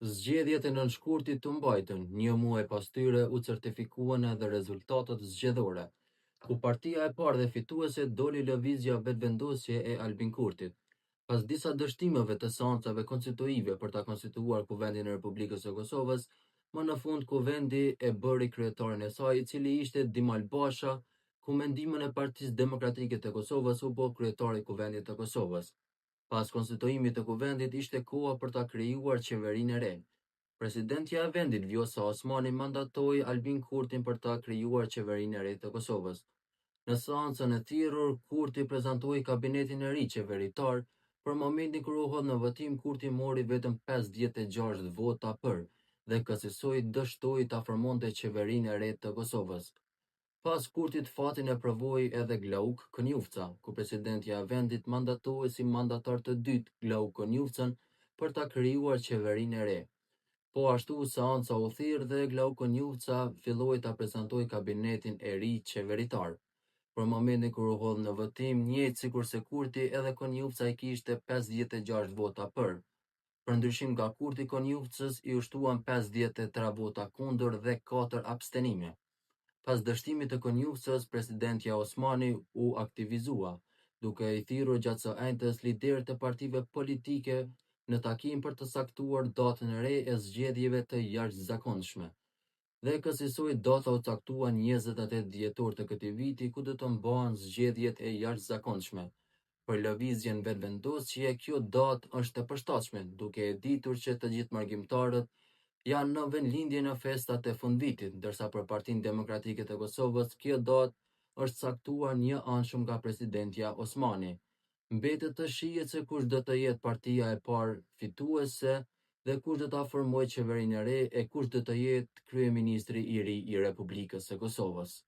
Zgjedhjet e nënshkurtit të mbajtën, një muaj pas tyre u certifikuan edhe rezultatet zgjedhore, ku partia e parë dhe fituese doli lëvizja vetëvendosje e Albin Kurtit. Pas disa dështimeve të seancave konstituive për ta konstituar Kuvendin e Republikës së Kosovës, më në fund Kuvendi e bëri kryetarin e saj, i cili ishte Dimal Basha, ku me ndihmën e Partisë Demokratike të Kosovës u bë kryetari i Kuvendit të Kosovës. Pas konstituimit të kuvendit ishte koha për ta krijuar qeverinë e re. Presidentja e vendit Vjosa Osmani mandatoi Albin Kurtin për ta krijuar qeverinë e re të Kosovës. Në seancën e thirrur, Kurti prezantoi kabinetin e ri qeveritar. Për momentin kur u hodh në votim, Kurti mori vetëm 56 vota për dhe kësaj dështoi ta formonte qeverinë e re të Kosovës. Pas Kurtit fatin e provoi edhe Glauk Konjufca, ku presidentja e vendit mandatoi si mandatar të dytë Glauk Konjufcën për ta krijuar qeverinë e re. Po ashtu seanca u thirr dhe Glauk Konjufca filloi ta prezantoi kabinetin e ri qeveritar. Për momentin kur u hodh në votim, njëjtë sikurse Kurti, edhe Konjufca i kishte 56 vota për. Për ndryshim nga Kurti, Konjufcës i ushtuan 53 vota kundër dhe 4 abstenime. Pas dështimit të Konjufcës, presidentja Osmani u aktivizua, duke i thirrur gjatë së enjtës liderët e partive politike në takim për të saktuar datën e re e zgjedhjeve të jashtëzakonshme. Dhe kësaj data u caktua 28 dhjetor të këtij viti, ku do të mbahen zgjedhjet e jashtëzakonshme. Për lëvizjen vetëvendosje, kjo datë është e përshtatshme, duke e ditur që të gjithë marrëdhënimtarët janë në vendlindje në festat e fundvitit, ndërsa për Partinë Demokratike të Kosovës kjo datë është caktuar një anshëm nga presidentja Osmani. Mbetet të shihet se kush do të jetë partia e parë fituese dhe kush do ta formojë qeverinë e re e kush do të jetë kryeministri i ri i Republikës së Kosovës.